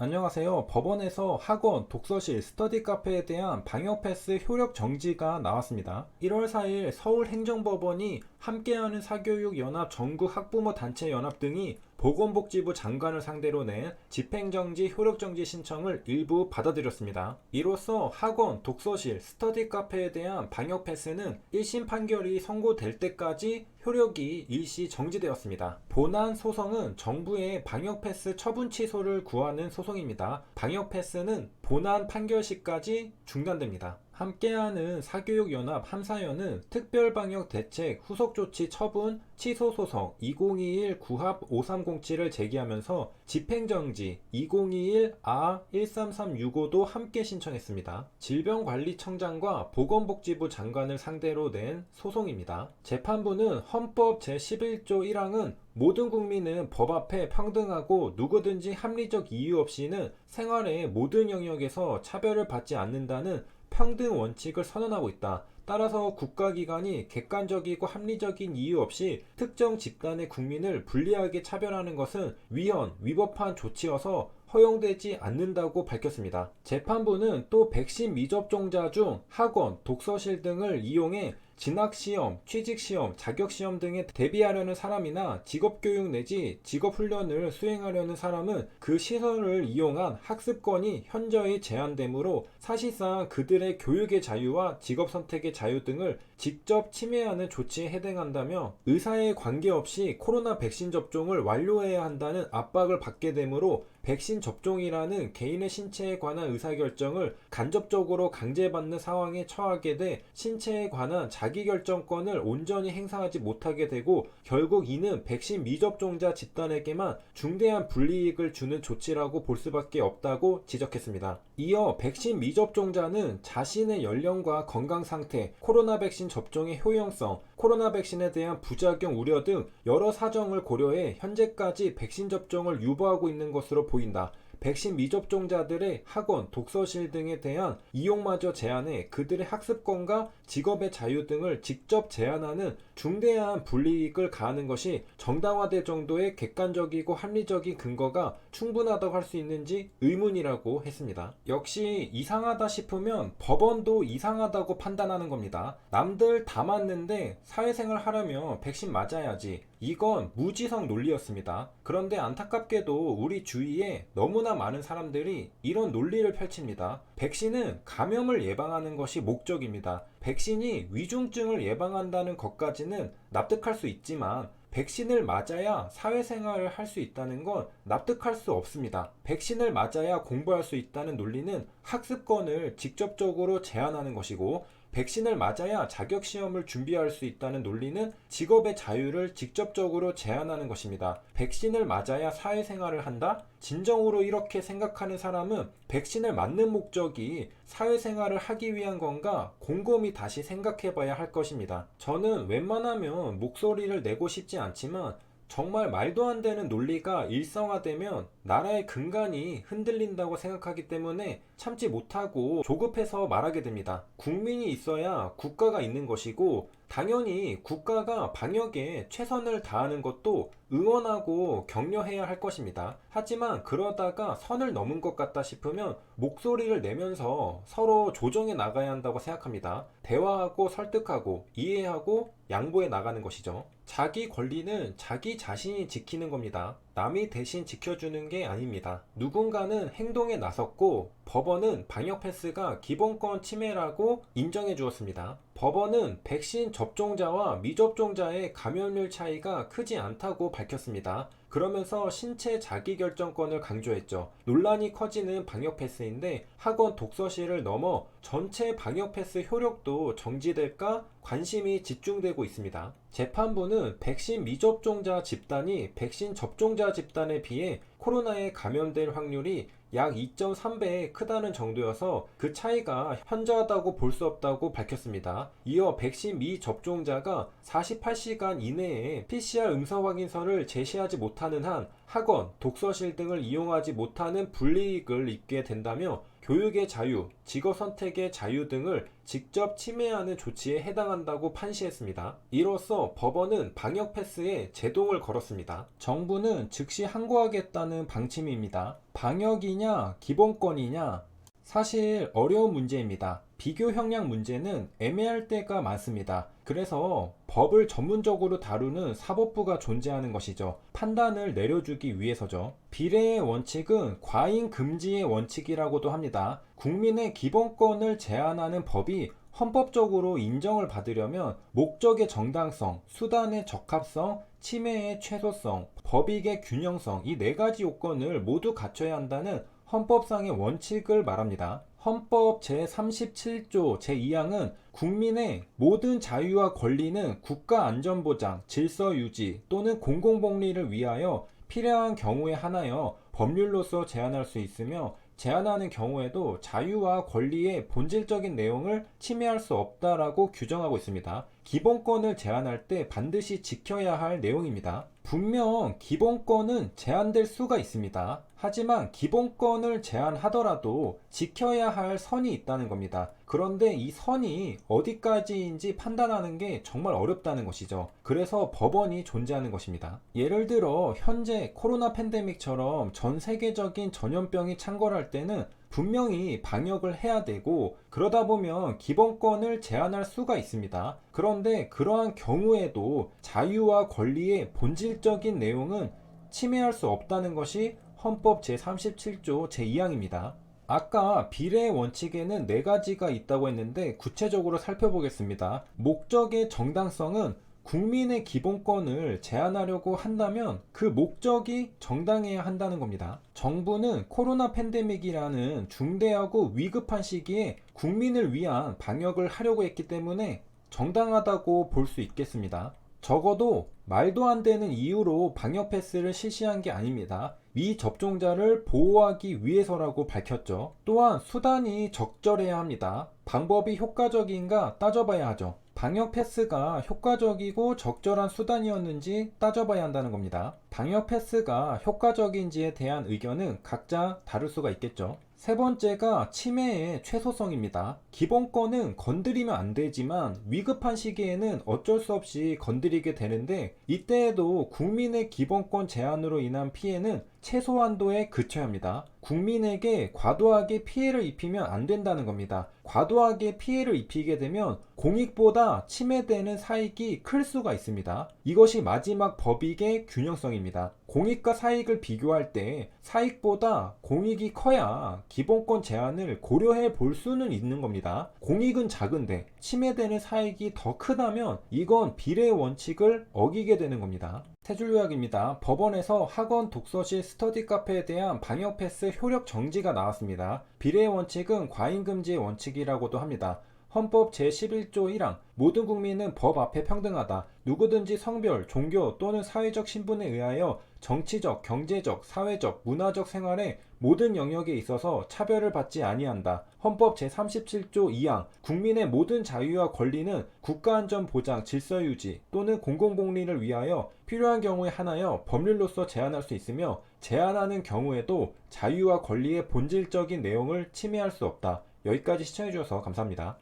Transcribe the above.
안녕하세요. 법원에서 학원, 독서실, 스터디 카페에 대한 방역 패스 효력 정지가 나왔습니다. 1월 4일 서울행정법원이 함께하는 사교육 연합 전국 학부모 단체 연합 등이 보건복지부 장관을 상대로 낸 집행정지 효력정지 신청을 일부 받아들였습니다. 이로써 학원, 독서실, 스터디 카페에 대한 방역 패스는 1심 판결이 선고될 때까지 효력이 일시 정지되었습니다. 본안 소송은 정부의 방역 패스 처분 취소를 구하는 소송입니다. 방역 패스는 본안 판결 시까지 중단됩니다. 함께하는 사교육연합 함사연은 특별방역대책 후속조치 처분 취소소송 2021 구합 5307을 제기하면서 집행정지 2021 13365도 함께 신청했습니다. 질병관리청장과 보건복지부 장관을 상대로 낸 소송입니다. 재판부는 헌법 제11조 1항은 모든 국민은 법 앞에 평등하고 누구든지 합리적 이유 없이는 생활의 모든 영역에서 차별을 받지 않는다는 평등 원칙을 선언하고 있다. 따라서 국가기관이 객관적이고 합리적인 이유 없이 특정 집단의 국민을 불리하게 차별하는 것은 위헌, 위법한 조치여서 허용되지 않는다고 밝혔습니다. 재판부는 또 백신 미접종자 중 학원, 독서실 등을 이용해 진학시험, 취직시험, 자격시험 등에 대비하려는 사람이나 직업교육 내지 직업훈련을 수행하려는 사람은 그 시설을 이용한 학습권이 현저히 제한되므로 사실상 그들의 교육의 자유와 직업선택의 자유 등을 직접 침해하는 조치에 해당한다며 의사에 관계없이 코로나 백신 접종을 완료해야 한다는 압박을 받게 되므로 백신 접종이라는 개인의 신체에 관한 의사결정을 간접적으로 강제받는 상황에 처하게 돼 신체에 관한 자기결정권을 온전히 행사하지 못하게 되고 결국 이는 백신 미접종자 집단에게만 중대한 불이익을 주는 조치라고 볼 수밖에 없다고 지적했습니다. 이어 백신 미접종자는 자신의 연령과 건강상태, 코로나 백신 접종의 효용성, 코로나 백신에 대한 부작용 우려 등 여러 사정을 고려해 현재까지 백신 접종을 유보하고 있는 것으로 보인다. 백신 미접종자들의 학원, 독서실 등에 대한 이용마저 제한해 그들의 학습권과 직업의 자유 등을 직접 제한하는 중대한 불이익을 가하는 것이 정당화될 정도의 객관적이고 합리적인 근거가 충분하다고 할 수 있는지 의문이라고 했습니다. 역시 이상하다 싶으면 법원도 이상하다고 판단하는 겁니다. 남들 다 맞는데 사회생활 하려면 백신 맞아야지. 이건 무지성 논리였습니다. 그런데 안타깝게도 우리 주위에 너무나 많은 사람들이 이런 논리를 펼칩니다. 백신은 감염을 예방하는 것이 목적입니다. 백신이 위중증을 예방한다는 것까지는 납득할 수 있지만 백신을 맞아야 사회생활을 할 수 있다는 건 납득할 수 없습니다. 백신을 맞아야 공부할 수 있다는 논리는 학습권을 직접적으로 제한하는 것이고 백신을 맞아야 자격시험을 준비할 수 있다는 논리는 직업의 자유를 직접적으로 제한하는 것입니다. 백신을 맞아야 사회생활을 한다? 진정으로 이렇게 생각하는 사람은 백신을 맞는 목적이 사회생활을 하기 위한 건가 곰곰이 다시 생각해 봐야 할 것입니다. 저는 웬만하면 목소리를 내고 싶지 않지만 정말 말도 안 되는 논리가 일성화되면 나라의 근간이 흔들린다고 생각하기 때문에 참지 못하고 조급해서 말하게 됩니다. 국민이 있어야 국가가 있는 것이고 당연히 국가가 방역에 최선을 다하는 것도 응원하고 격려해야 할 것입니다. 하지만 그러다가 선을 넘은 것 같다 싶으면 목소리를 내면서 서로 조정해 나가야 한다고 생각합니다. 대화하고 설득하고 이해하고 양보해 나가는 것이죠. 자기 권리는 자기 자신이 지키는 겁니다. 남이 대신 지켜주는 게 아닙니다. 누군가는 행동에 나섰고 법원은 방역 패스가 기본권 침해라고 인정해 주었습니다. 법원은 백신 접종자와 미접종자의 감염률 차이가 크지 않다고 밝혔습니다. 그러면서 신체 자기결정권을 강조했죠. 논란이 커지는 방역 패스인데 학원 독서실을 넘어 전체 방역 패스 효력도 정지될까 관심이 집중되고 있습니다. 재판부는 백신 미접종자 집단이 백신 접종자 집단에 비해 코로나에 감염될 확률이 약 2.3배에 크다는 정도여서 그 차이가 현저하다고 볼 수 없다고 밝혔습니다. 이어 백신 미접종자가 48시간 이내에 PCR 음성 확인서를 제시하지 못하는 한 학원, 독서실 등을 이용하지 못하는 불이익을 입게 된다며 교육의 자유, 직업 선택의 자유 등을 직접 침해하는 조치에 해당한다고 판시했습니다. 이로써 법원은 방역 패스에 제동을 걸었습니다. 정부는 즉시 항고하겠다는 방침입니다. 방역이냐, 기본권이냐, 사실 어려운 문제입니다. 비교 형량 문제는 애매할 때가 많습니다. 그래서 법을 전문적으로 다루는 사법부가 존재하는 것이죠. 판단을 내려주기 위해서죠. 비례의 원칙은 과잉 금지의 원칙이라고도 합니다. 국민의 기본권을 제한하는 법이 헌법적으로 인정을 받으려면 목적의 정당성, 수단의 적합성, 침해의 최소성, 법익의 균형성, 이 네 가지 요건을 모두 갖춰야 한다는 헌법상의 원칙을 말합니다. 헌법 제37조 제2항은 국민의 모든 자유와 권리는 국가안전보장, 질서유지 또는 공공복리를 위하여 필요한 경우에 한하여 법률로서 제한할 수 있으며 제한하는 경우에도 자유와 권리의 본질적인 내용을 침해할 수 없다라고 규정하고 있습니다. 기본권을 제한할 때 반드시 지켜야 할 내용입니다. 분명 기본권은 제한될 수가 있습니다. 하지만 기본권을 제한하더라도 지켜야 할 선이 있다는 겁니다. 그런데 이 선이 어디까지인지 판단하는 게 정말 어렵다는 것이죠. 그래서 법원이 존재하는 것입니다. 예를 들어 현재 코로나 팬데믹처럼 전 세계적인 전염병이 창궐할 때는 분명히 방역을 해야 되고 그러다 보면 기본권을 제한할 수가 있습니다. 그런데 그러한 경우에도 자유와 권리의 본질적인 내용은 침해할 수 없다는 것이 헌법 제37조 제2항입니다. 아까 비례의 원칙에는 네 가지가 있다고 했는데 구체적으로 살펴보겠습니다. 목적의 정당성은 국민의 기본권을 제한하려고 한다면 그 목적이 정당해야 한다는 겁니다. 정부는 코로나 팬데믹이라는 중대하고 위급한 시기에 국민을 위한 방역을 하려고 했기 때문에 정당하다고 볼 수 있겠습니다. 적어도 말도 안 되는 이유로 방역 패스를 실시한 게 아닙니다. 미접종자를 보호하기 위해서라고 밝혔죠. 또한 수단이 적절해야 합니다. 방법이 효과적인가 따져봐야 하죠. 방역 패스가 효과적이고 적절한 수단이었는지 따져봐야 한다는 겁니다. 방역 패스가 효과적인지에 대한 의견은 각자 다를 수가 있겠죠. 세 번째가 침해의 최소성입니다. 기본권은 건드리면 안 되지만 위급한 시기에는 어쩔 수 없이 건드리게 되는데 이때에도 국민의 기본권 제한으로 인한 피해는 최소한도에 그쳐야 합니다. 국민에게 과도하게 피해를 입히면 안 된다는 겁니다. 과도하게 피해를 입히게 되면 공익보다 침해되는 사익이 클 수가 있습니다. 이것이 마지막 법익의 균형성입니다. 공익과 사익을 비교할 때 사익보다 공익이 커야 기본권 제한을 고려해 볼 수는 있는 겁니다. 공익은 작은데 침해되는 사익이 더 크다면 이건 비례의 원칙을 어기게 되는 겁니다. 세 줄 요약입니다. 법원에서 학원, 독서실, 스터디 카페에 대한 방역 패스 효력 정지가 나왔습니다. 비례의 원칙은 과잉금지의 원칙이라고도 합니다. 헌법 제11조 1항 모든 국민은 법 앞에 평등하다. 누구든지 성별, 종교 또는 사회적 신분에 의하여 정치적, 경제적, 사회적, 문화적 생활의 모든 영역에 있어서 차별을 받지 아니한다. 헌법 제37조 2항 국민의 모든 자유와 권리는 국가안전 보장, 질서유지 또는 공공복리를 위하여 필요한 경우에 한하여 법률로서 제한할 수 있으며 제한하는 경우에도 자유와 권리의 본질적인 내용을 침해할 수 없다. 여기까지 시청해주셔서 감사합니다.